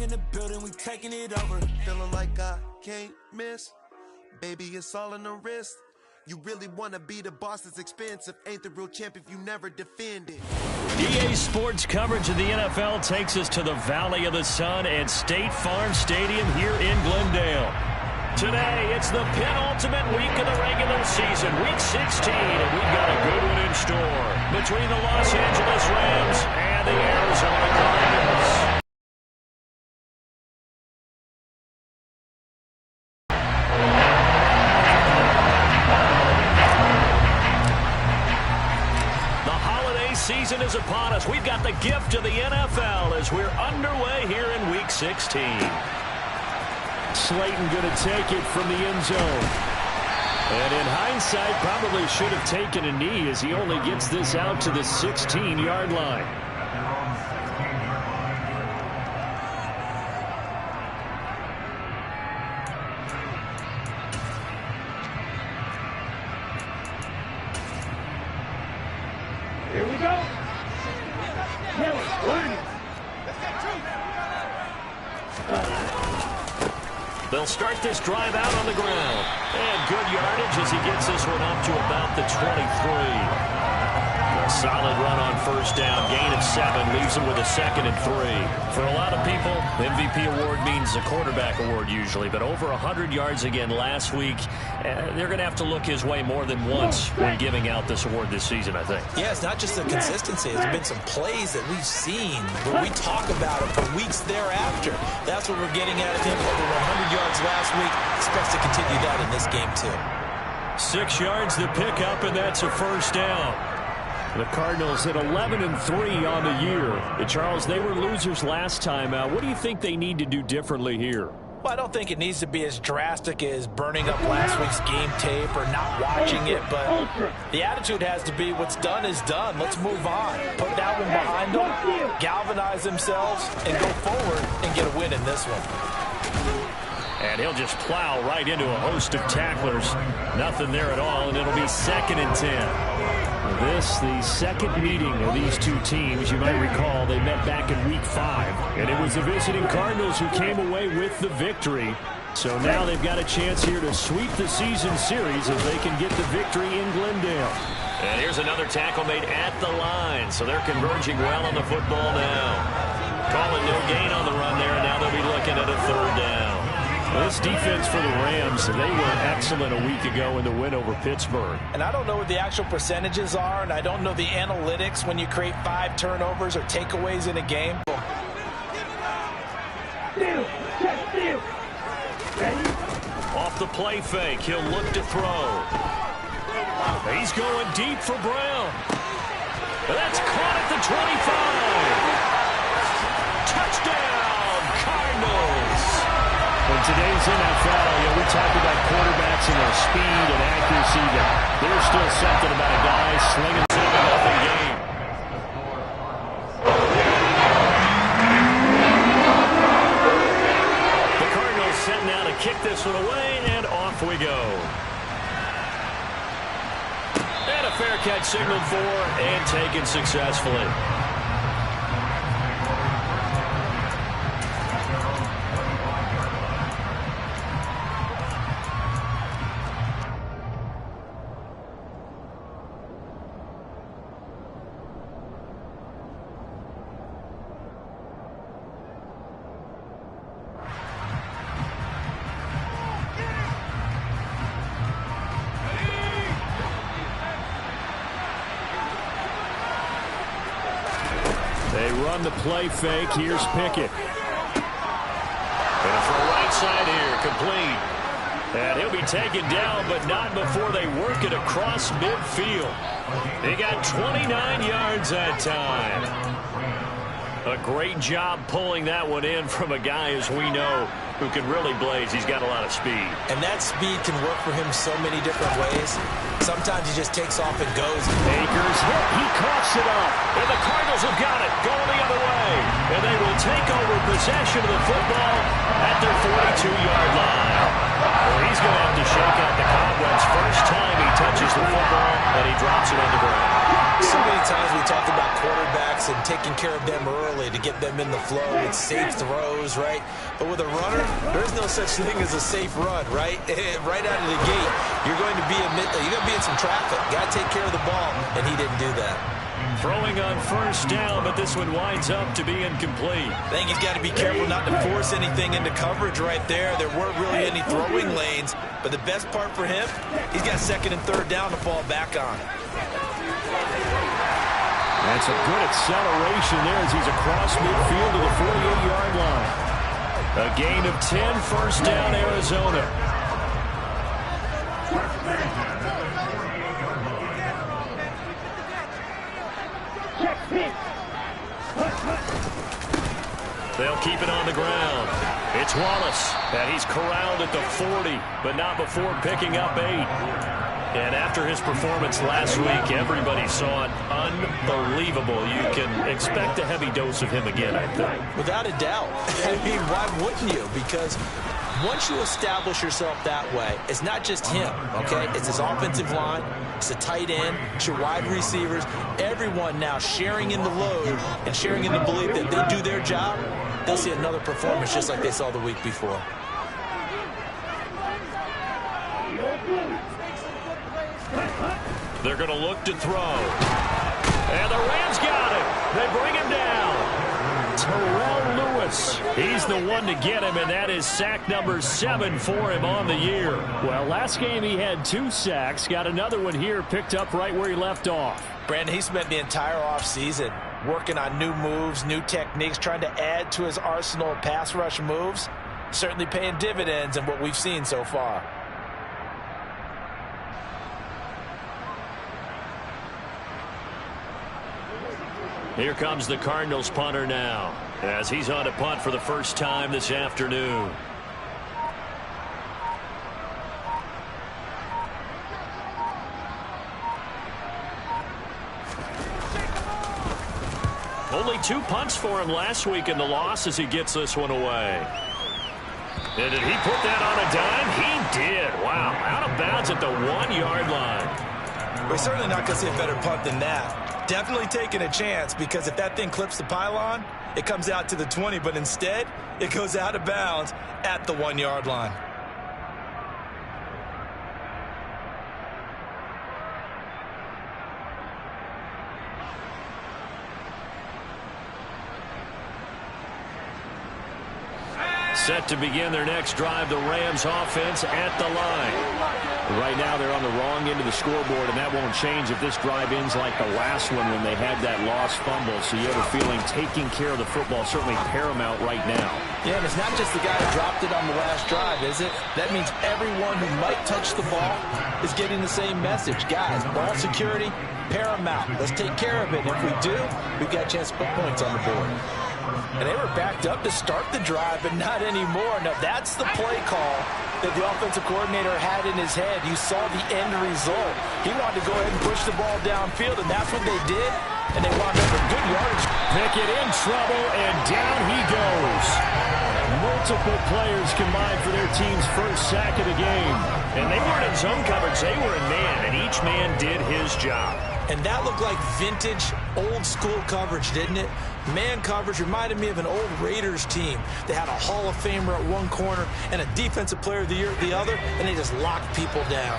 in the building, we taking it over. Feeling like I can't miss. Baby, it's all in the wrist. You really want to be the boss, it's expensive. Ain't the real champ if you never defend it. EA Sports coverage of the NFL takes us to the Valley of the Sun at State Farm Stadium here in Glendale. Today, it's the penultimate week of the regular season, week 16, and we've got a good one in store between the Los Angeles Rams and the Arizona Cardinals. Season is upon us. We've got the gift of the NFL as we're underway here in Week 16. Slayton going to take it from the end zone. And in hindsight, probably should have taken a knee as he only gets this out to the 16-yard line. Here we go. They'll start this drive out on the ground. And good yardage as he gets this one up to about the 23. A solid run on first down. Gain of 7 leaves him with a 2nd and 3. For a lot of people, the MVP award means the quarterback award usually. But over 100 yards again last week. They're going to have to look his way more than once when giving out this award this season, I think. Yeah, it's not just the consistency. It's been some plays that we've seen where we talk about it for weeks thereafter. That's what we're getting out of him. Over 100 yards last week. Expects to continue that in this game, too. 6 yards the pickup, and that's a first down. The Cardinals at 11-3 on the year. Charles, they were losers last time out. What do you think they need to do differently here? Well, I don't think it needs to be as drastic as burning up last week's game tape or not watching it, but the attitude has to be what's done is done. Let's move on. Put that one behind them, galvanize themselves, and go forward and get a win in this one. And he'll just plow right into a host of tacklers. Nothing there at all, and it'll be 2nd and 10. This, the second meeting of these two teams. You might recall they met back in Week 5, and it was the visiting Cardinals who came away with the victory. So now they've got a chance here to sweep the season series if they can get the victory in Glendale. And here's another tackle made at the line, so they're converging well on the football now. Calling no gain on the run there, and now they'll be looking at a 3rd down. Well, this defense for the Rams, they were excellent a week ago in the win over Pittsburgh. And I don't know what the actual percentages are, and I don't know the analytics when you create 5 turnovers or takeaways in a game. Off the play fake, he'll look to throw. He's going deep for Brown. That's caught at the 25. Touchdown, Cardinals. In today's NFL, we talk about quarterbacks and their speed and accuracy, but there's still something about a guy slinging 7-0 game. The Cardinals set now to kick this one away, and off we go. And a fair catch signaled for and taken successfully. They run the play fake. Here's Pickett. And for right side here, complete. And he'll be taken down, but not before they work it across midfield. He got 29 yards that time. A great job pulling that one in from a guy, as we know, who can really blaze. He's got a lot of speed. And that speed can work for him so many different ways. Sometimes he just takes off and goes. Akers hit. He coughs it up. And the Cardinals have got it. Going the other way. And they will take over possession of the football at their 42-yard line. Well, he's going to have to shake out the cobwebs first time he touches catches the football, and he drops it on the ground. So many times we talk about quarterbacks and taking care of them early to get them in the flow with safe throws, right? But with a runner, there's no such thing as a safe run, right? Right out of the gate, you're going to be in some traffic. Got to take care of the ball, and he didn't do that. Throwing on first down, but this one winds up to be incomplete. I think he's got to be careful not to force anything into coverage right there. There weren't really any throwing lanes, but the best part for him, he's got second and third down to fall back on. That's a good acceleration there as he's across midfield to the 48-yard line. A gain of 10, first down, Arizona. They'll keep it on the ground. It's Wallace, and he's corralled at the 40, but not before picking up 8. And after his performance last week, everybody saw it unbelievable. You can expect a heavy dose of him again, I think. Without a doubt. I mean, why wouldn't you? Because once you establish yourself that way, it's not just him, okay? It's his offensive line, it's the tight end, it's your wide receivers, everyone now sharing in the load and sharing in the belief that they do their job, they'll see another performance just like they saw the week before. They're going to look to throw. And the Rams got it. They bring him down. Terrell Lewis. He's the one to get him, and that is sack number 7 for him on the year. Well, last game he had 2 sacks. Got another one here picked up right where he left off. Brandon, he spent the entire offseason working on new moves, new techniques, trying to add to his arsenal of pass rush moves. Certainly paying dividends in what we've seen so far. Here comes the Cardinals punter now, as he's on to punt for the first time this afternoon. Only 2 punts for him last week in the loss as he gets this one away. And did he put that on a dime? He did. Wow. Out of bounds at the 1-yard line. We're certainly not going to see a better punt than that. Definitely taking a chance, because if that thing clips the pylon, it comes out to the 20, but instead, it goes out of bounds at the 1-yard line. Set to begin their next drive, the Rams offense at the line. Right now they're on the wrong end of the scoreboard, and that won't change if this drive ends like the last one when they had that lost fumble. So you have a feeling taking care of the football is certainly paramount right now. Yeah, and it's not just the guy who dropped it on the last drive, is it? That means everyone who might touch the ball is getting the same message. Guys, ball security, paramount. Let's take care of it. And if we do, we've got a chance to put points on the board. And they were backed up to start the drive, but not anymore. Now, that's the play call that the offensive coordinator had in his head. You saw the end result. He wanted to go ahead and push the ball downfield, and that's what they did. And they wound up with good yardage. Pickett in trouble, and down he goes. Multiple players combined for their team's first sack of the game. And they weren't in zone coverage. They were in man, and each man did his job. And that looked like vintage, old-school coverage, didn't it? Man coverage reminded me of an old Raiders team. They had a Hall of Famer at one corner and a Defensive Player of the Year at the other, and they just locked people down.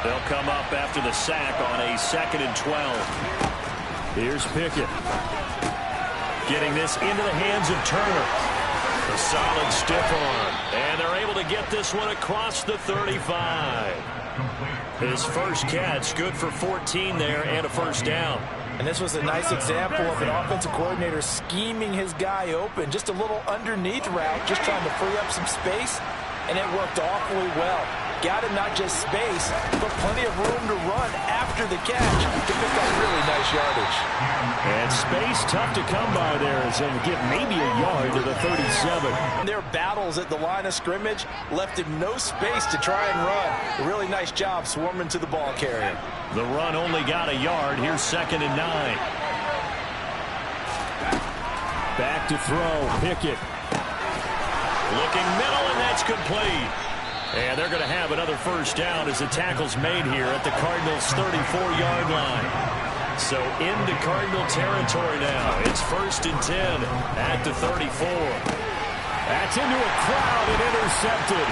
They'll come up after the sack on a 2nd and 12. Here's Pickett. Getting this into the hands of Turner. A solid stiff arm. And they're able to get this one across the 35. His first catch, good for 14 there and a first down. And this was a nice example of an offensive coordinator scheming his guy open. Just a little underneath route, just trying to free up some space, and it worked awfully well. Got him not just space, but plenty of room to run after the catch to pick up really nice yardage. And space tough to come by there as they get maybe a yard to the 37. And their battles at the line of scrimmage left him no space to try and run. A really nice job swarming to the ball carrier. The run only got a yard. Here's 2nd and 9. Back to throw. Pickett. Looking middle, and that's complete. And they're going to have another first down as the tackle's made here at the Cardinals' 34-yard line. So into Cardinal territory now. It's 1st and 10 at the 34. That's into a crowd and intercepted.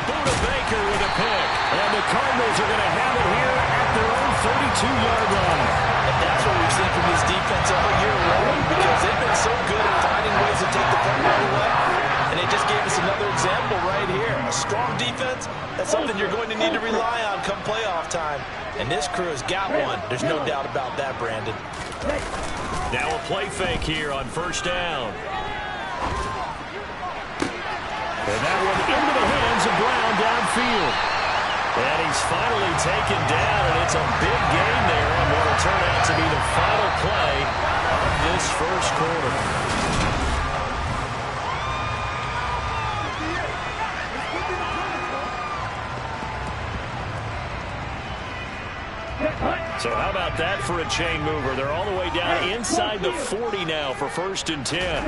Buda Baker with a pick. And the Cardinals are going to have it here at their own 32-yard line. And that's what we've seen from this defense all year long, because they've been so good at finding ways to take the football away. And they just gave us another example right here. A strong defense, that's something you're going to need to rely on come playoff time. And this crew has got one. There's no doubt about that, Brandon. Now a play fake here on 1st down. And that one into the hands of Brown downfield. And he's finally taken down, and it's a big gain there on what will turn out to be the final play of this first quarter. So how about that for a chain mover? They're all the way down inside the 40 now for 1st and 10.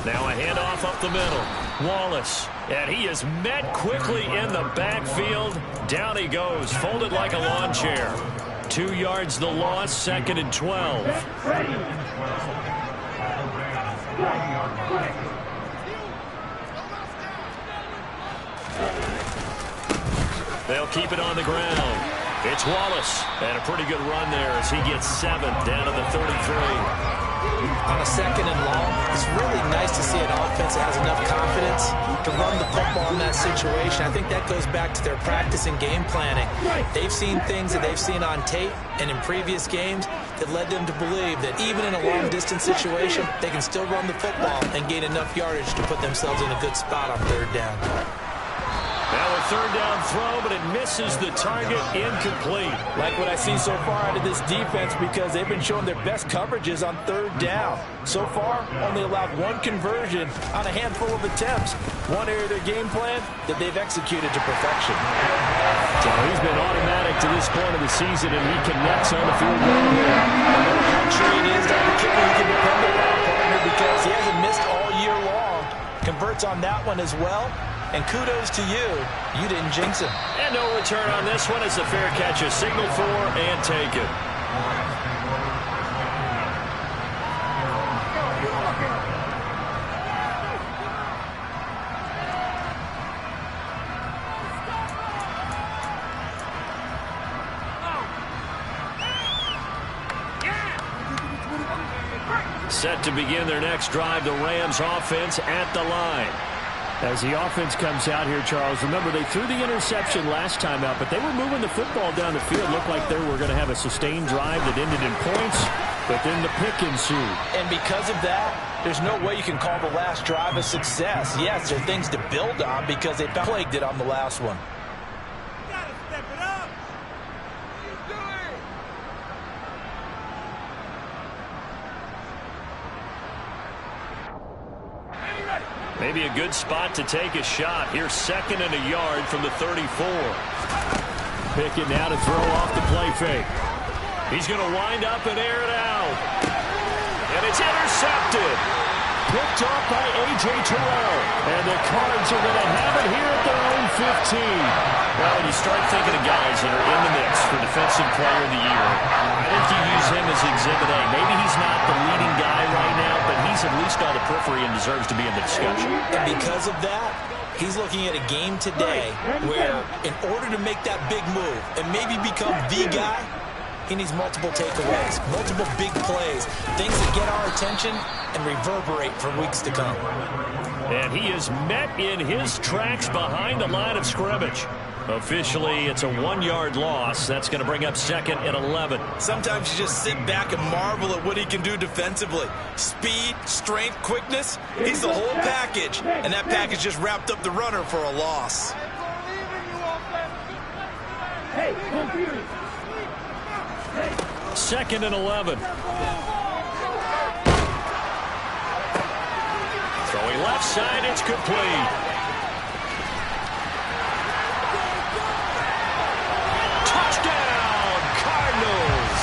Now a handoff up the middle. Wallace. And he is met quickly in the backfield. Down he goes, folded like a lawn chair. 2 yards the loss, 2nd and 12. They'll keep it on the ground. It's Wallace, and a pretty good run there as he gets 7 down to the 33. On a 2nd and long, it's really nice to see an offense that has enough confidence to run the football in that situation. I think that goes back to their practice and game planning. They've seen things that they've seen on tape and in previous games that led them to believe that even in a long-distance situation, they can still run the football and gain enough yardage to put themselves in a good spot on 3rd down. Now a 3rd down throw, but it misses the target, incomplete. Like what I've seen so far out of this defense, because they've been showing their best coverages on 3rd down. So far, only allowed 1 conversion on a handful of attempts. One area of their game plan that they've executed to perfection. So he's been automatic to this point of the season, and he connects on the field goal here. I'm sure it is that the kicker you can depend upon, partner, because he hasn't missed all year long. Converts on that one as well. And kudos to you. You didn't jinx him. And no return on this one as the fair catch is signaled for and taken. Set to begin their next drive, the Rams offense at the line. As the offense comes out here, Charles, remember they threw the interception last time out, but they were moving the football down the field. Looked like they were going to have a sustained drive that ended in points, but then the pick ensued. And because of that, there's no way you can call the last drive a success. Yes, there are things to build on because they plagued it on the last one. Maybe a good spot to take a shot. Here's 2nd and a yard from the 34. Pickett now to throw off the play fake. He's going to wind up and air it out. And it's intercepted. Picked off by A.J. Terrell. And the Cards are going to have it here at their own 15. Well, when you start thinking of guys that are in the mix for Defensive Player of the Year, I think you use him as Exhibit A. Maybe he's not the leading guy right now, but he's at least on the periphery and deserves to be in the discussion. And because of that, he's looking at a game today where in order to make that big move and maybe become the guy, he needs multiple takeaways, multiple big plays, things that get our attention and reverberate for weeks to come. And he is met in his tracks behind the line of scrimmage. Officially, it's a 1-yard loss. That's going to bring up 2nd and 11. Sometimes you just sit back and marvel at what he can do defensively. Speed, strength, quickness, he's the whole package. And that package just wrapped up the runner for a loss. Hey, 2nd and 11. Throwing left side, it's complete. Touchdown, Cardinals.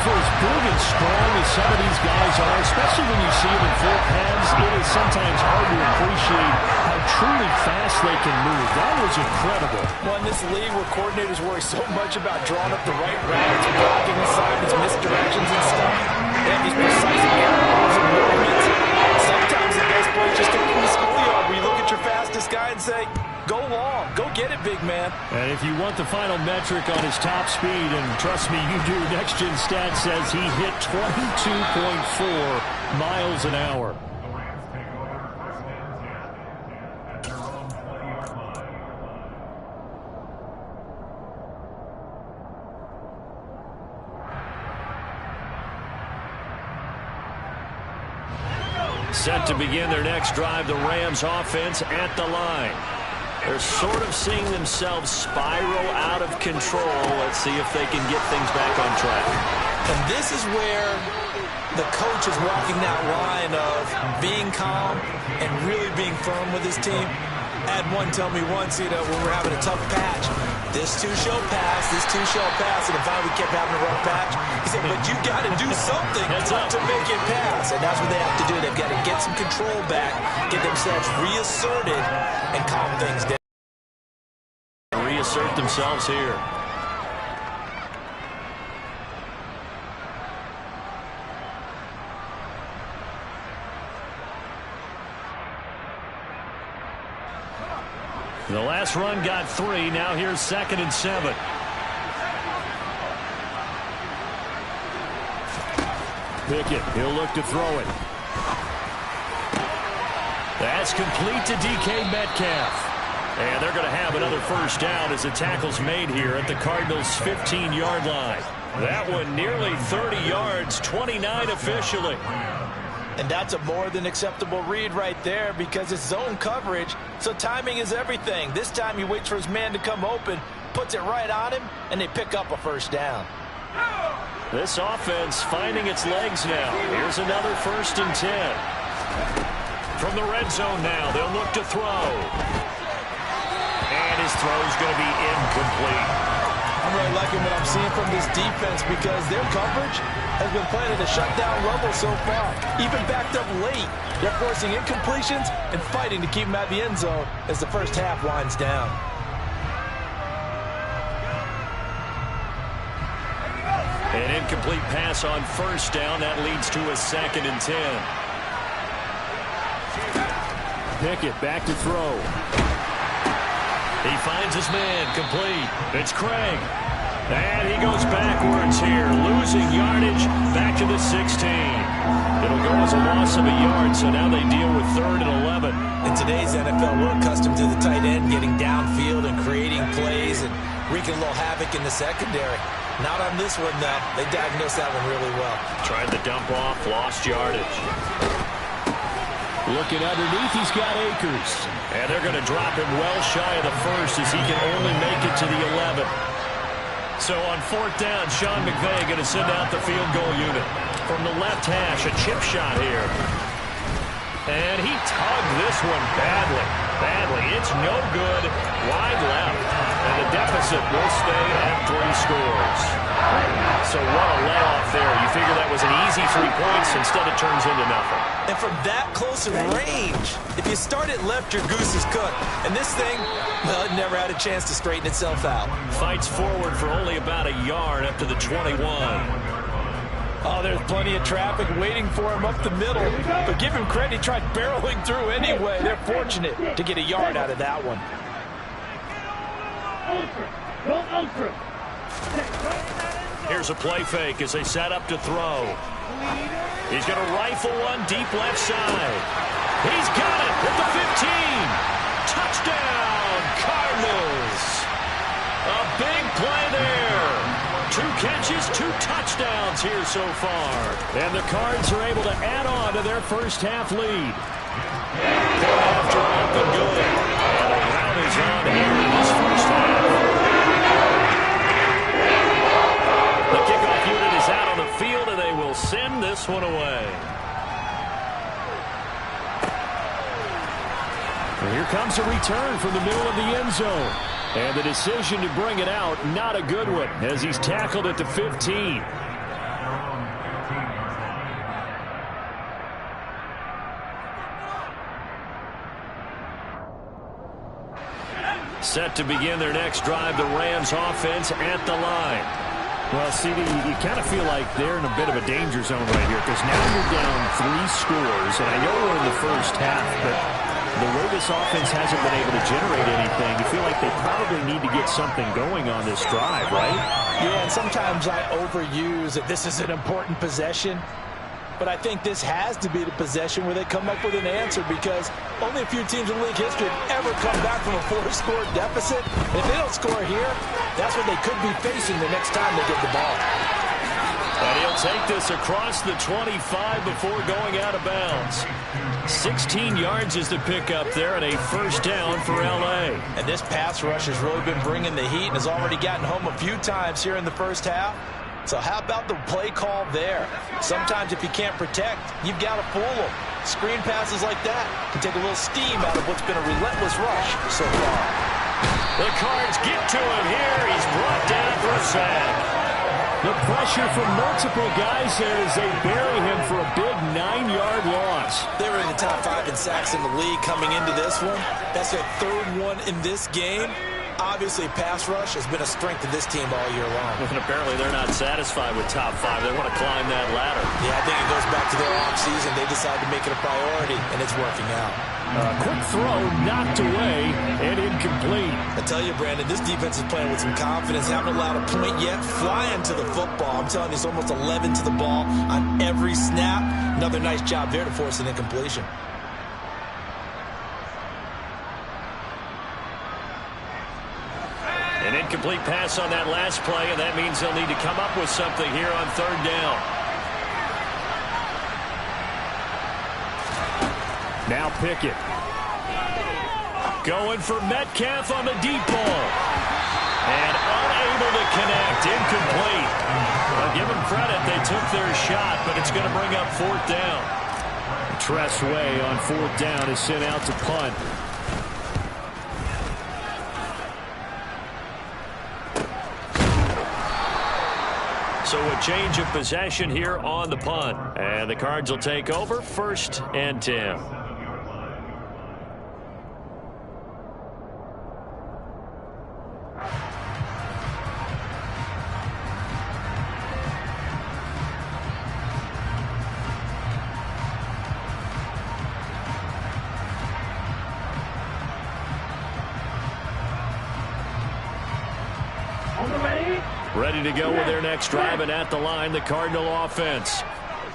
For as big and strong as some of these guys are, especially when you see them in full pads, it is sometimes hard to appreciate how truly fast they can move. That was incredible. Well, in this league where coordinators worry so much about drawing up the right routes, blocking assignments, misdirections and stuff, they have these precise angles and movements. Sometimes the best play is just a schoolyard where you look at your fastest guy and say, go long, go get it, big man. And if you want the final metric on his top speed, and trust me, you do, Next Gen Stats says he hit 22.4 miles an hour. Set to begin their next drive, the Rams offense at the line. They're sort of seeing themselves spiral out of control. Let's see if they can get things back on track. And this is where the coach is walking that line of being calm and really being firm with his team. I had one tell me once, when we're having a tough patch, this too shall pass, this too shall pass, and finally we kept having a rough patch. He said, but you got to do something to make it pass, and that's what they have to do. They've got to get some control back, get themselves reasserted, and calm things down. Reassert themselves here. The last run got 3. Now here's 2nd and 7. Pickett, he'll look to throw it. That's complete to DK Metcalf. And they're going to have another first down as the tackle's made here at the Cardinals' 15-yard line. That one nearly 30 yards, 29 officially. And that's a more than acceptable read right there because it's zone coverage, so timing is everything. This time he waits for his man to come open, puts it right on him, and they pick up a first down. This offense finding its legs now. Here's another 1st and 10. From the red zone now, they'll look to throw. And his throw's going to be incomplete. I'm really liking what I'm seeing from this defense because their coverage has been playing at a shutdown level so far. Even backed up late, they're forcing incompletions and fighting to keep them at the end zone as the first half winds down. An incomplete pass on first down. That leads to a 2nd and 10. Pickett back to throw. He finds his man, complete. It's Craig. And he goes backwards here, losing yardage back to the 16. It'll go as a loss of a yard, so now they deal with 3rd and 11. In today's NFL, we're accustomed to the tight end getting downfield and creating plays and wreaking a little havoc in the secondary. Not on this one, though. They diagnosed that one really well. Tried the dump off, lost yardage. Looking underneath, he's got Akers. And they're going to drop him well shy of the 1st as he can only make it to the 11. So on 4th down, Sean McVay going to send out the field goal unit. From the left hash, a chip shot here. And he tugged this one badly. It's no good. Wide left. And the deficit will stay at 3 scores. So what a let-off there. You figure that was an easy 3 points. Instead it turns into nothing. And from that close of range, if you start it left, your goose is cooked. And this thing, well, it never had a chance to straighten itself out. Fights forward for only about a yard up to the 21. Oh, there's plenty of traffic waiting for him up the middle. But give him credit, he tried barreling through anyway. They're fortunate to get a yard out of that one. Here's a play fake as they set up to throw. He's going to rifle one deep left side. He's got it at the 15. Touchdown, Cardinals. A big play there. 2 catches, 2 touchdowns here so far. And the Cards are able to add on to their first half lead. After up and good. And the round is on here in this first half. The kickoff unit is out on the field, and they will send this one away. And here comes a return from the middle of the end zone. And the decision to bring it out, not a good one, as he's tackled at the 15. Set to begin their next drive, the Rams offense at the line. Well, CD, you kind of feel like they're in a bit of a danger zone right here because now you're down 3 scores, and I know we're in the first half, but the way this offense hasn't been able to generate anything, you feel like they probably need to get something going on this drive, right? Yeah, and sometimes I overuse that this is an important possession. But I think this has to be the possession where they come up with an answer because only a few teams in league history have ever come back from a 4-score deficit. And if they don't score here, that's what they could be facing the next time they get the ball. And he'll take this across the 25 before going out of bounds. 16 yards is the pickup there and a first down for L.A. And this pass rush has really been bringing the heat and has already gotten home a few times here in the first half. So how about the play call there? Sometimes if you can't protect, you've got to fool them. Screen passes like that can take a little steam out of what's been a relentless rush so far. The Cards get to him here. He's brought down for a sack. The pressure from multiple guys there as they bury him for a big 9-yard loss. They were in the top 5 in sacks in the league coming into this one. That's their 3rd one in this game. Obviously, pass rush has been a strength of this team all year long. And apparently they're not satisfied with top 5. They want to climb that ladder. Yeah, I think it goes back to their offseason. They decided to make it a priority, and it's working out. Quick throw, knocked away, and incomplete. I tell you, Brandon, this defense is playing with some confidence. Haven't allowed a point yet. Flying to the football. I'm telling you, it's almost 11 to the ball on every snap. Another nice job there to force an incompletion. An incomplete pass on that last play, and that means they'll need to come up with something here on 3rd down. Now Pickett. Going for Metcalf on the deep ball. And unable to connect. Incomplete. Well, give them credit. They took their shot, but it's going to bring up 4th down. Tressway on 4th down is sent out to punt. So a change of possession here on the punt. And the Cards will take over 1st and 10. Ready to go with their next drive, and at the line, the Cardinal offense.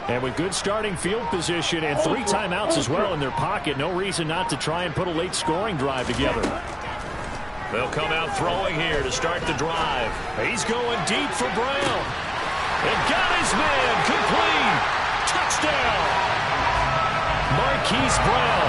And with good starting field position and 3 timeouts as well in their pocket, no reason not to try and put a late scoring drive together. They'll come out throwing here to start the drive. He's going deep for Brown. And got his man complete. Touchdown. Marquise Brown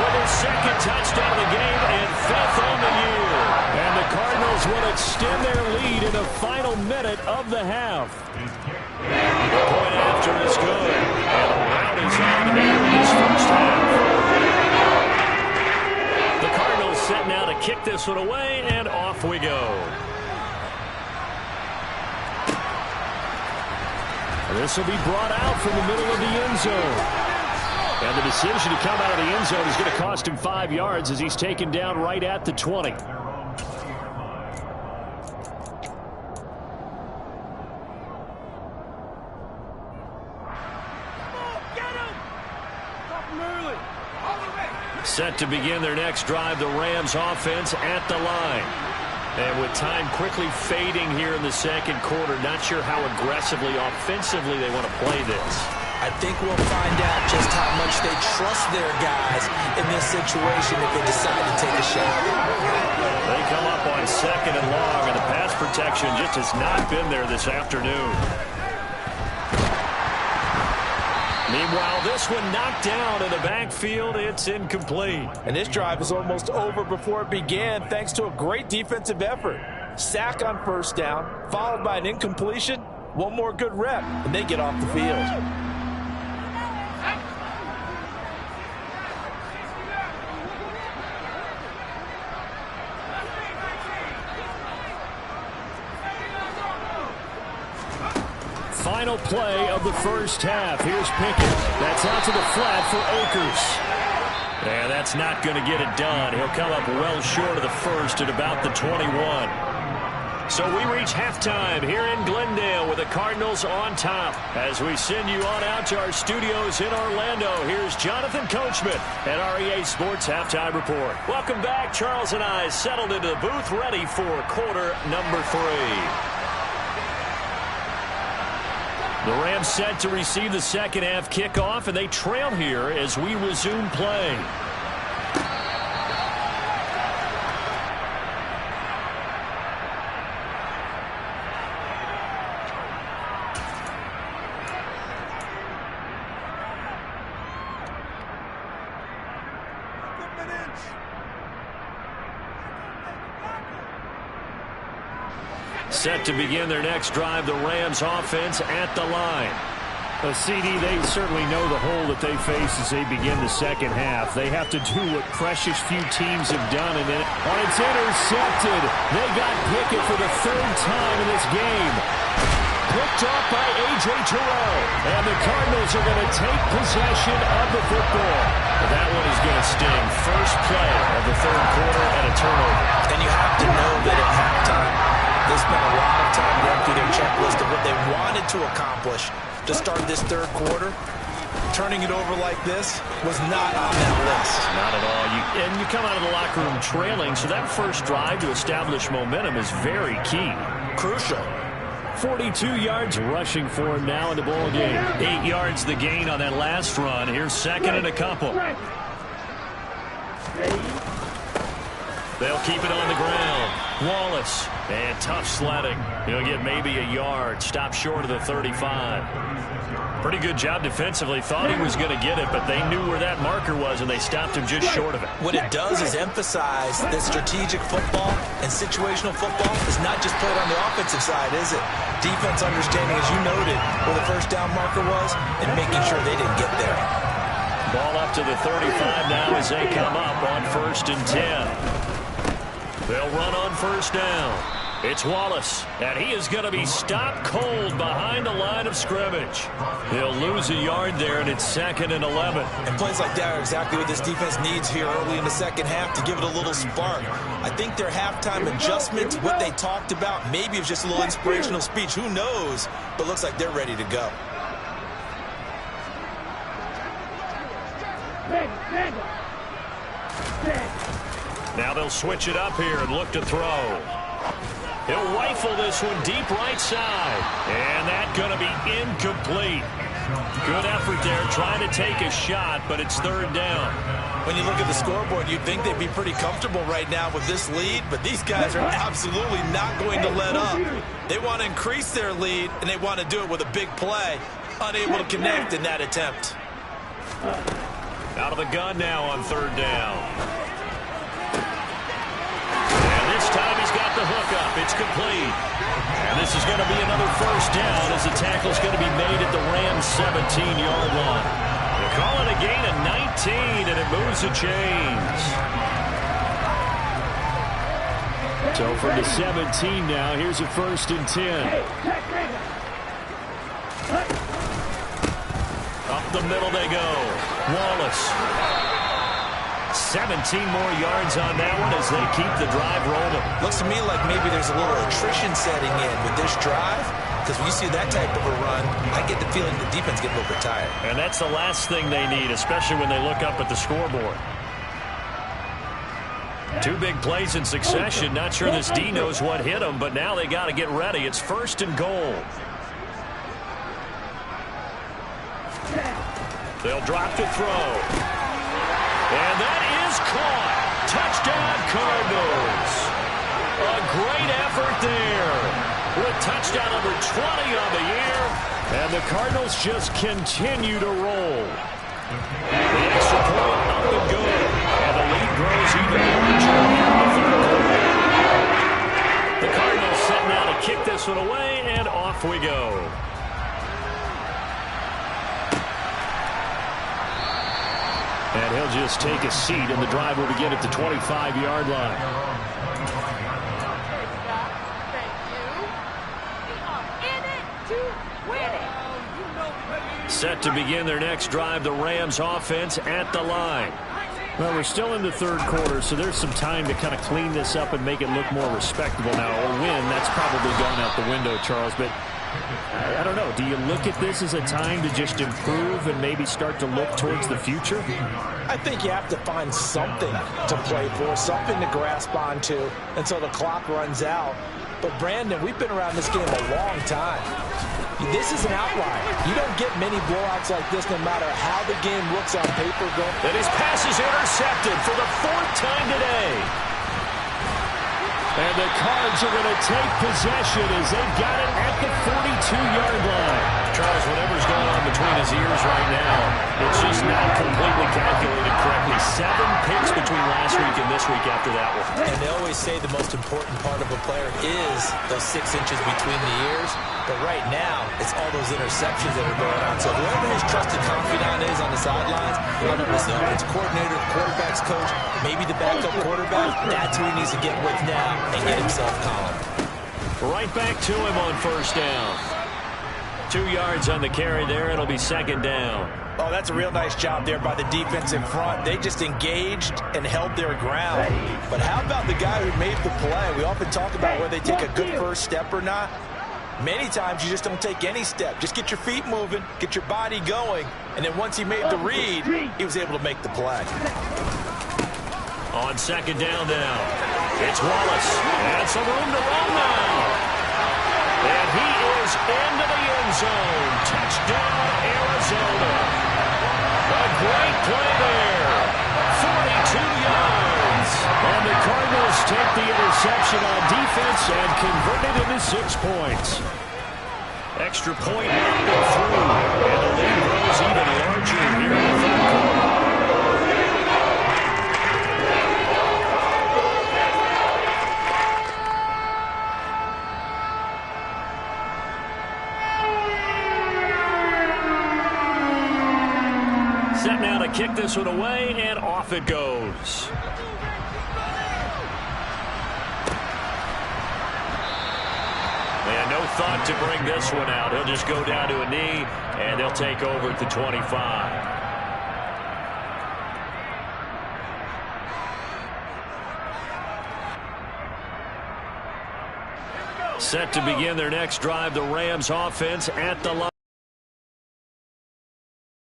with his 2nd touchdown of the game and 5th on the year. And the Cardinals will extend their lead in the final minute of the half. The point after is good. And the round is on here in this first half. The Cardinals set now to kick this one away, and off we go. This will be brought out from the middle of the end zone. And the decision to come out of the end zone is going to cost him 5 yards as he's taken down right at the 20. Set to begin their next drive, the Rams offense at the line. And with time quickly fading here in the 2nd quarter, not sure how aggressively, offensively they want to play this. I think we'll find out just how much they trust their guys in this situation if they decide to take a shot. They come up on 2nd and long, and the pass protection just has not been there this afternoon. Meanwhile, this one knocked down in the backfield. It's incomplete. And this drive is almost over before it began thanks to a great defensive effort. Sack on 1st down, followed by an incompletion. One more good rep, and they get off the field. Final play of the first half. Here's Pickett. That's out to the flat for Akers. And that's not going to get it done. He'll come up well short of the first at about the 21. So we reach halftime here in Glendale with the Cardinals on top. As we send you on out to our studios in Orlando, here's Jonathan Coachman at REA Sports Halftime Report. Welcome back. Charles and I settled into the booth ready for quarter number 3. The Rams set to receive the second half kickoff, and they trail here as we resume play. Set to begin their next drive, the Rams offense at the line. CD, they certainly know the hole that they face as they begin the second half. They have to do what precious few teams have done, and then it's intercepted. They got Pickett for the 3rd time in this game. Picked off by A.J. Terrell, and the Cardinals are going to take possession of the football. That one is going to sting. First play of the 3rd quarter and a turnover. And you have to know that at halftime, they spent a lot of time going through their checklist of what they wanted to accomplish to start this 3rd quarter. Turning it over like this was not on that list. Not at all. And you come out of the locker room trailing, so that first drive to establish momentum is very key. Crucial. 42 yards rushing for him now in the ball game. 8 yards the gain on that last run. Here's second and a couple. They'll keep it on the ground. Wallace, and tough sledding. He'll get maybe a yard. Stop short of the 35. Pretty good job defensively. Thought he was going to get it, but they knew where that marker was, and they stopped him just short of it. What it does is emphasize that strategic football and situational football is not just played on the offensive side, is it? Defense understanding, as you noted, where the first down marker was and making sure they didn't get there. Ball up to the 35 now as they come up on 1st and 10. They'll run on 1st down. It's Wallace, and he is going to be stopped cold behind the line of scrimmage. He'll lose a yard there, and it's 2nd and 11. And plays like that are exactly what this defense needs here early in the second half to give it a little spark. I think their halftime adjustments, what they talked about, maybe it was just a little inspirational speech. Who knows? But looks like they're ready to go. Now they'll switch it up here and look to throw. He'll rifle this one deep right side. And that's going to be incomplete. Good effort there trying to take a shot, but it's 3rd down. When you look at the scoreboard, you'd think they'd be pretty comfortable right now with this lead, but these guys are absolutely not going to let up. They want to increase their lead, and they want to do it with a big play. Unable to connect in that attempt. Out of the gun now on 3rd down. This time he's got the hook up. It's complete. And this is going to be another 1st down as the tackle's going to be made at the Rams' 17-yard line. They call it a gain of 19, and it moves the chains. So from the 17 now, here's a 1st and 10. Up the middle they go. Wallace. 17 more yards on that one as they keep the drive rolling. Looks to me like maybe there's a little attrition setting in with this drive, because when you see that type of a run, I get the feeling the defense getting a little bit tired. And that's the last thing they need, especially when they look up at the scoreboard. 2 big plays in succession. Not sure this D knows what hit them, but now they got to get ready. It's 1st and goal. They'll drop to throw. And that is caught. Touchdown, Cardinals. A great effort there. With touchdown number 20 on the year. And the Cardinals just continue to roll. The extra point up and good. And the lead grows even larger. The Cardinals set now to kick this one away, and off we go. And he'll just take a seat, and the drive will begin at the 25-yard line. Set to begin their next drive, the Rams offense at the line. Well, we're still in the third quarter, so there's some time to kind of clean this up and make it look more respectable now. Or win, that's probably gone out the window, Charles. But I don't know. Do you look at this as a time to just improve and maybe start to look towards the future? I think you have to find something to play for, something to grasp onto until the clock runs out. But, Brandon, we've been around this game a long time. This is an outlier. You don't get many blowouts like this no matter how the game looks on paper. And his pass is intercepted for the fourth time today. And the Cards are going to take possession as they've got it at the 42-yard line. Charles, whatever's going on between his ears right now, it's just not completely calculated correctly. 7 picks between last week and this week after that one. And they always say the most important part of a player is those 6 inches between the ears. But right now, it's all those interceptions that are going on. So whoever his trusted confidant is on the sidelines, whether it's the offensive coordinator, the quarterback's coach, maybe the backup quarterback, that's who he needs to get with now and get himself calm. Right back to him on first down. 2 yards on the carry there. It'll be second down. Oh, that's a real nice job there by the defense in front. They just engaged and held their ground. But how about the guy who made the play? We often talk about whether they take a good first step or not. Many times you just don't take any step. Just get your feet moving, get your body going, and then once he made the read, he was able to make the play. On second down now, it's Wallace. And some room to run now. And he is into the end zone. Touchdown, Arizona. A great play there. 42 yards. And the Cardinals take the interception on defense and convert it into 6 points. Extra point halfway through. And the lead grows even larger here in the third quarter. Set now to kick this one away, and off it goes. And no thought to bring this one out. He'll just go down to a knee, and they'll take over at the 25. Set to begin their next drive, the Rams offense at the line.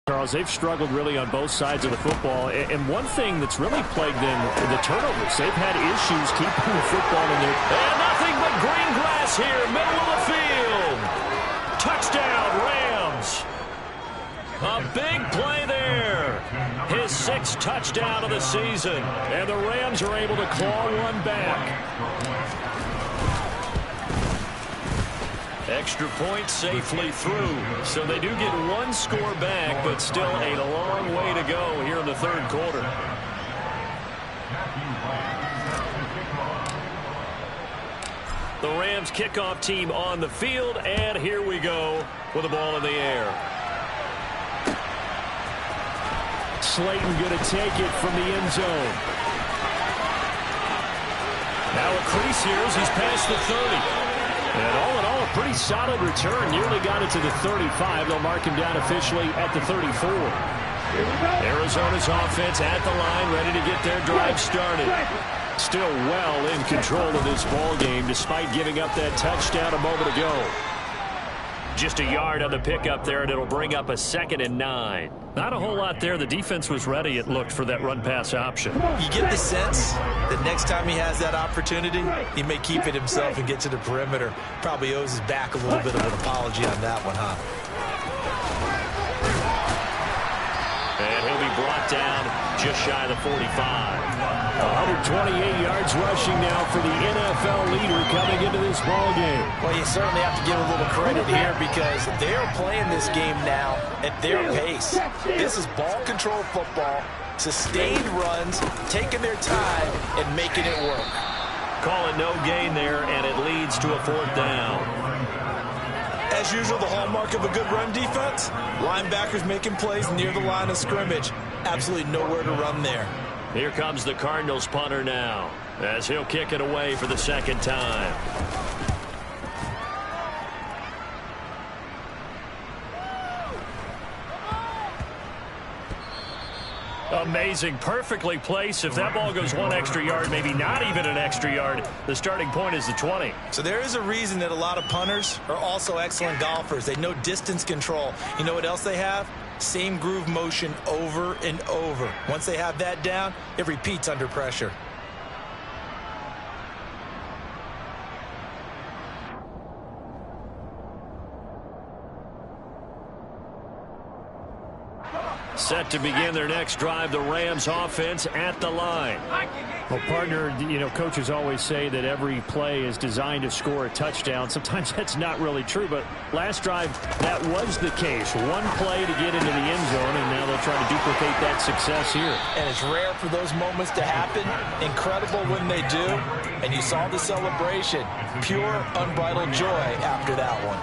Charles, they've struggled really on both sides of the football. And one thing that's really plagued them, the turnovers. They've had issues keeping the football in their... And nothing but green grass here, middle of the field. Touchdown, Rams. A big play there. His 6th touchdown of the season. And the Rams are able to claw one back. Extra point safely through. So they do get 1 score back, but still a long way to go here in the third quarter. The Rams kickoff team on the field, and here we go with the ball in the air. Slayton going to take it from the end zone. Now a crease here as he's past the 30. And all in all, a pretty solid return. Nearly got it to the 35. They'll mark him down officially at the 34. Arizona's offense at the line, ready to get their drive started. Still well in control of this ball game, despite giving up that touchdown a moment ago. Just a yard on the pickup there, and it'll bring up a 2nd and 9. Not a whole lot there. The defense was ready, it looked, for that run-pass option. You get the sense that next time he has that opportunity, he may keep it himself and get to the perimeter. Probably owes his back a little bit of an apology on that one, huh? And he'll be brought down just shy of the 45. 128 yards rushing now for the NFL leader coming into this ball game. Well, you certainly have to give a little credit here because they're playing this game now at their pace. This is ball control football, sustained runs, taking their time and making it work. Call it no gain there, and it leads to a 4th down. As usual, the hallmark of a good run defense, linebackers making plays near the line of scrimmage. Absolutely nowhere to run there. Here comes the Cardinals punter now, as he'll kick it away for the 2nd time. A Amazing. Perfectly placed. If that ball goes 1 extra yard, maybe not even an extra yard, the starting point is the 20. So there is a reason that a lot of punters are also excellent golfers. They know distance control. You know what else they have? Same groove motion over and over. Once they have that down, it repeats under pressure. Set to begin their next drive, the Rams offense at the line. Well, partner, coaches always say that every play is designed to score a touchdown. Sometimes that's not really true, but last drive, that was the case. One play to get into the end zone, and now they'll try to duplicate that success here. And it's rare for those moments to happen. Incredible when they do. And you saw the celebration. Pure, unbridled joy after that one.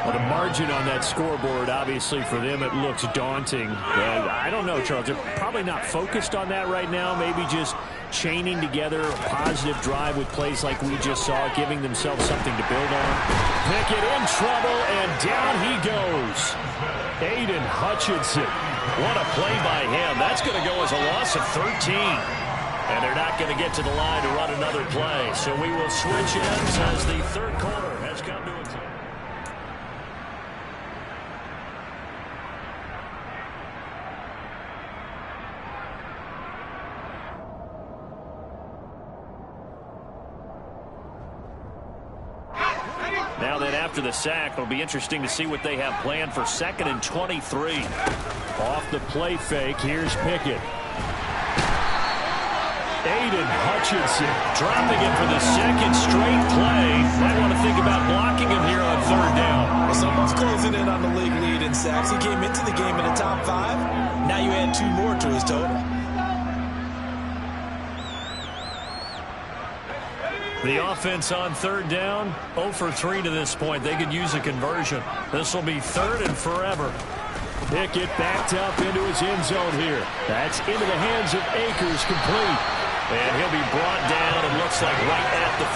Well, the margin on that scoreboard, obviously, for them, it looks daunting. I don't know, Charles. They're probably not focused on that right now. Maybe just chaining together a positive drive with plays like we just saw, giving themselves something to build on. Pickett in trouble, and down he goes. Aiden Hutchinson. What a play by him. That's going to go as a loss of 13. And they're not going to get to the line to run another play. So we will switch ends as the third quarter has come to a close. Now that after the sack, it'll be interesting to see what they have planned for 2nd and 23. Off the play fake, here's Pickett. Aiden Hutchinson Dropping it for the second straight play. Might want to think about blocking him here on 3rd down. Well, someone's closing in on the league lead in sacks. He came into the game in the top 5. Now you add 2 more to his total. The offense on 3rd down, 0 for 3 to this point. They could use a conversion. This will be 3rd and forever. Pickett backed up into his end zone here. That's into the hands of Akers, complete. And he'll be brought down, it looks like right at the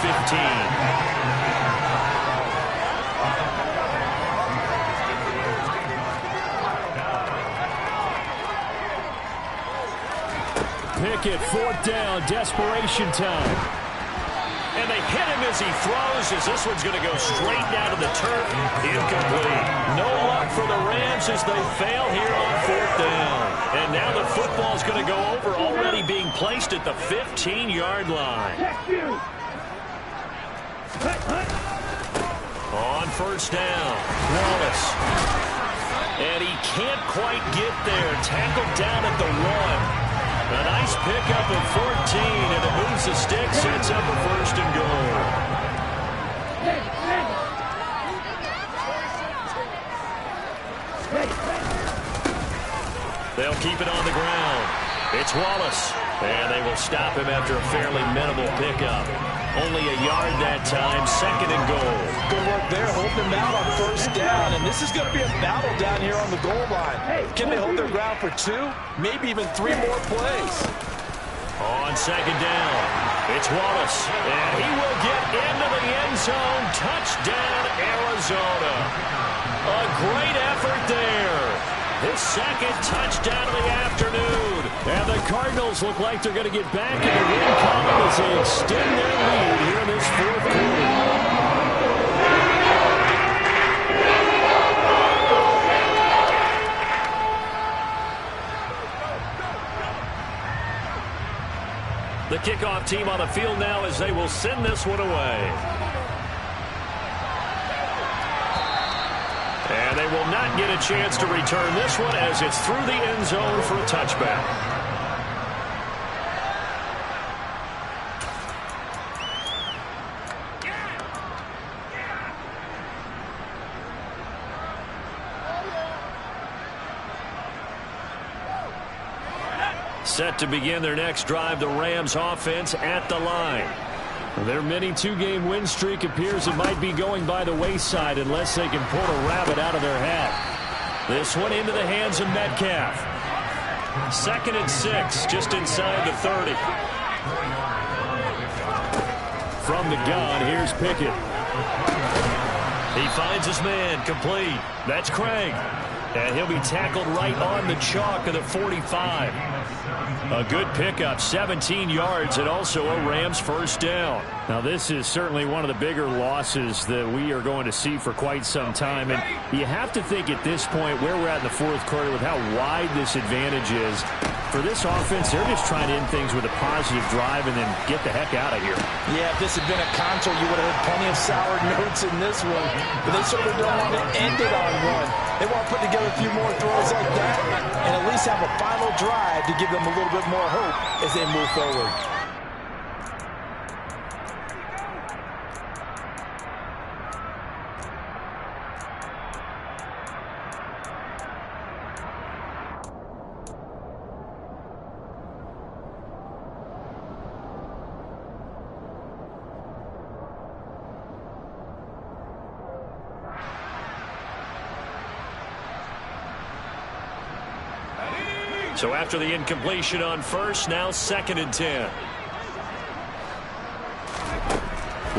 15. Pickett, 4th down, desperation time. And they hit him as he throws, as this one's going to go straight down to the turf. Incomplete. No luck for the Rams as they fail here on 4th down. And now the football's going to go over, already being placed at the 15-yard line. On 1st down, Wallace. And he can't quite get there. Tackled down at the 1. A nice pickup of 14, and it moves the stick, sets up a 1st and goal. They'll keep it on the ground. It's Wallace, and they will stop him after a fairly minimal pickup. Only a yard that time, 2nd and goal. Good work there, holding them out on 1st down, and this is going to be a battle down here on the goal line. Can they hold their ground for 2, maybe even 3 more plays? On 2nd down, it's Wallace, and he will get into the end zone. Touchdown, Arizona. A great effort there. His 2nd touchdown of the afternoon. And the Cardinals look like they're going to get back in the win column as they extend their lead here in this 4th quarter. The kickoff team on the field now as they will send this one away. And they will not get a chance to return this one as it's through the end zone for a touchback. Set to begin their next drive, the Rams offense at the line. Their mini 2-game win streak appears it might be going by the wayside unless they can pull a rabbit out of their hat. This one into the hands of Metcalf. 2nd and 6, just inside the 30. From the gun, here's Pickett. He finds his man, complete. That's Craig. And he'll be tackled right on the chalk of the 45. A good pickup, 17 yards, and also a Rams first down. Now, this is certainly one of the bigger losses that we are going to see for quite some time. And you have to think at this point where we're at in the fourth quarter with how wide this advantage is. For this offense, they're just trying to end things with a positive drive and then get the heck out of here. Yeah, if this had been a concert, you would have had plenty of sour notes in this one. But they certainly don't want to end it on one. They want to put together a few more throws like that and at least have a final drive to give them a little bit more hope as they move forward. So after the incompletion on first, now 2nd and 10.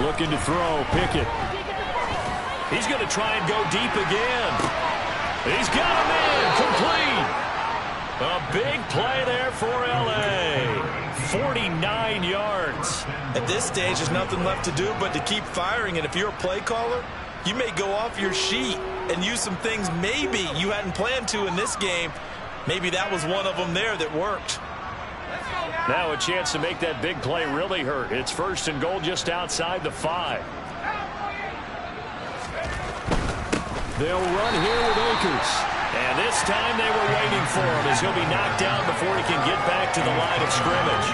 Looking to throw, Pickett. He's going to try and go deep again. He's got him in, complete. A big play there for L.A. 49 yards. At this stage, there's nothing left to do but to keep firing. And if you're a play caller, you may go off your sheet and use some things maybe you hadn't planned to in this game. Maybe that was one of them there that worked. Now a chance to make that big play really hurt. It's 1st and goal just outside the 5. They'll run here with Akers. And this time they were waiting for him as he'll be knocked down before he can get back to the line of scrimmage.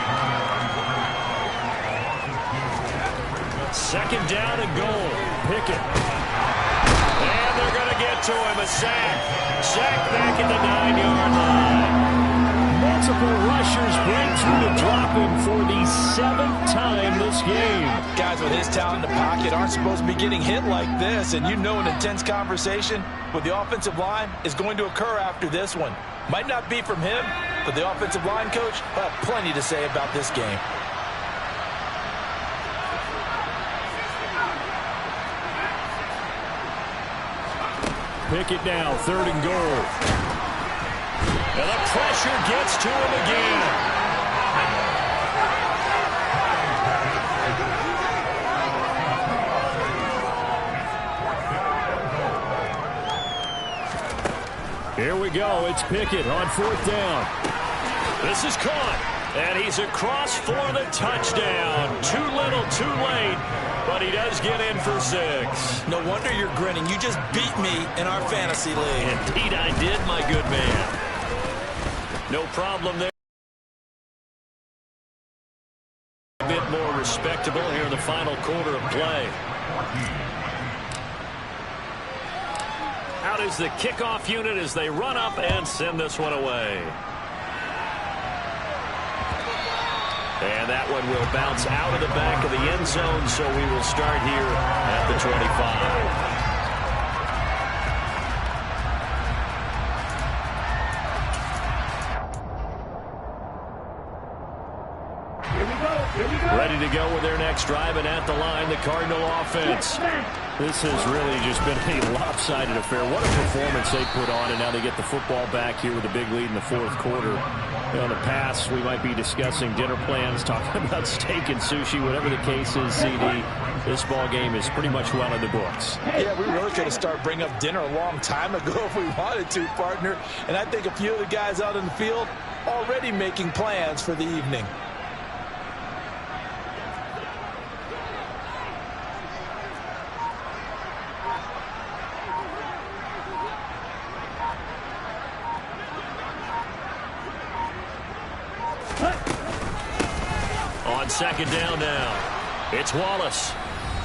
2nd down and goal. Pickett. And they're going to get to him. A sack. Sack back at the 9-yard line. Multiple rushers break through to drop him for the 7th time this game. Guys with his talent in the pocket aren't supposed to be getting hit like this, and you know an intense conversation with the offensive line is going to occur after this one. Might not be from him, but the offensive line coach will have plenty to say about this game. Pickett now, 3rd and goal. And the pressure gets to him again. Here we go. It's Pickett on 4th down. This is caught. And he's across for the touchdown. Too little, too late. But he does get in for 6. No wonder you're grinning. You just beat me in our fantasy league. Indeed I did, my good man. No problem there. A bit more respectable here in the final quarter of play. Out is the kickoff unit as they run up and send this one away. And that one will bounce out of the back of the end zone, so we will start here at the 25. Ready to go with their next drive, and at the line, the Cardinal offense. This has really just been a lopsided affair. What a performance they put on, and now they get the football back here with a big lead in the 4th quarter. You know, in the past, we might be discussing dinner plans, talking about steak and sushi, whatever the case is, CD. This ball game is pretty much well in the books. Yeah, we really could have started bringing up dinner a long time ago if we wanted to, partner. And I think a few of the guys out in the field already making plans for the evening. On 2nd down now, it's Wallace.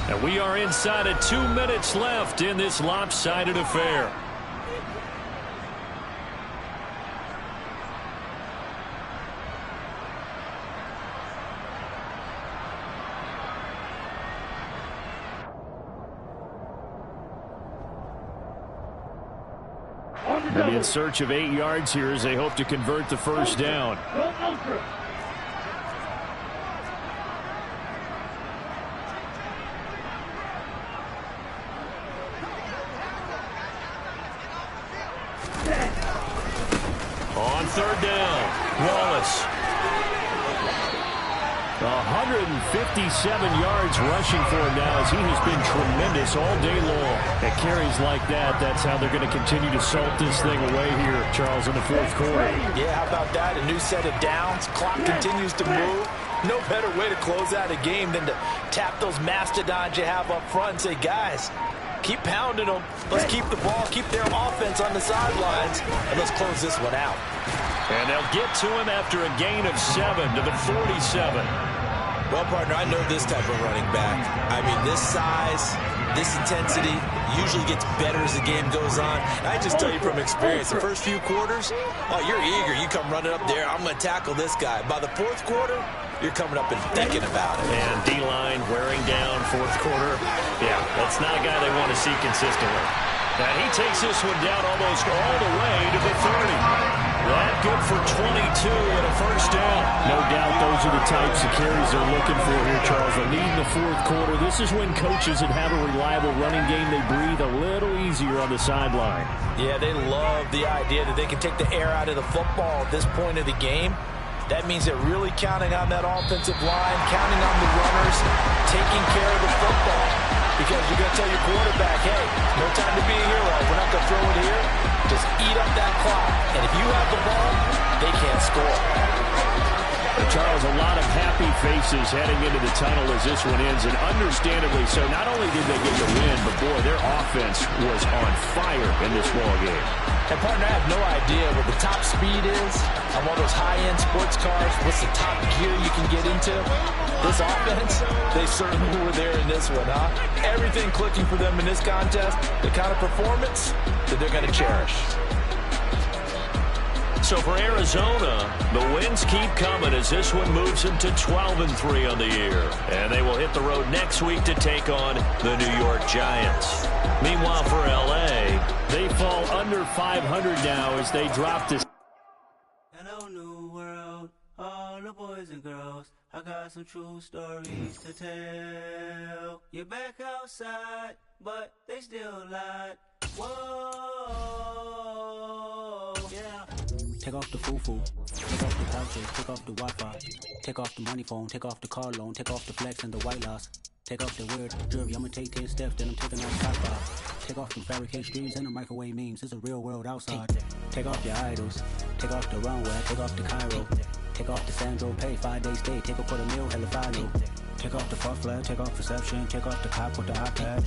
And we are inside of 2 minutes left in this lopsided affair. They'll be in search of 8 yards here as they hope to convert the 1st down. third down. Wallace. 157 yards rushing for him now as he has been tremendous all day long. At carries like that, that's how they're going to continue to salt this thing away here, Charles, in the fourth quarter. Yeah, how about that? A new set of downs. Clock continues to move. No better way to close out a game than to tap those mastodons you have up front and say, guys, keep pounding them. Let's keep the ball, keep their offense on the sidelines, and let's close this one out. And they'll get to him after a gain of 7 to the 47. Well, partner, I know this type of running back. I mean, this size, this intensity usually gets better as the game goes on. I just tell you from experience, the first few quarters, oh, you're eager. You come running up there, I'm going to tackle this guy. By the fourth quarter, you're coming up and thinking about it. And D-line wearing down fourth quarter. Yeah, that's not a guy they want to see consistently. And he takes this one down almost all the way to the 30. That good for 22 and a first down. No doubt those are the types of carries they're looking for here, Charles. They need in the fourth quarter. This is when coaches that have a reliable running game, they breathe a little easier on the sideline. Yeah, they love the idea that they can take the air out of the football at this point of the game. That means they're really counting on that offensive line, counting on the runners, taking care of the football. Because you're going to tell your quarterback, hey, no time to be a hero. We're not going to throw it here. Just eat up that clock. And if you have the ball, they can't score. Charles, a lot of happy faces heading into the tunnel as this one ends, and understandably so. Not only did they get the win, but, boy, their offense was on fire in this ball game. And, partner, I have no idea what the top speed is on one of those high-end sports cars. What's the top gear you can get into? This offense, they certainly were there in this one, huh? Everything clicking for them in this contest, the kind of performance that they're going to cherish. So for Arizona, the wins keep coming as this one moves them to 12-3 on the year. And they will hit the road next week to take on the New York Giants. Meanwhile, for L.A., they fall under 500 now as they drop to... Hello, new world, all the boys and girls. I got some true stories to tell. You're back outside, but they still lied. Whoa, yeah. Take off the foo-foo, take off the pouches, take off the Wi-Fi, take off the money phone, take off the car loan, take off the flex and the white loss, take off the weird jewelry, I'ma take 10 steps, then I'm taking off top five. Take off the fabricate streams and the microwave memes, it's a real world outside. Take off your idols, take off the runway, take off the Cairo, take off the Sandro Pay, 5-day stay, take off for the meal, hella final. Take off the far flag, take off reception, take off the cop with the iPad.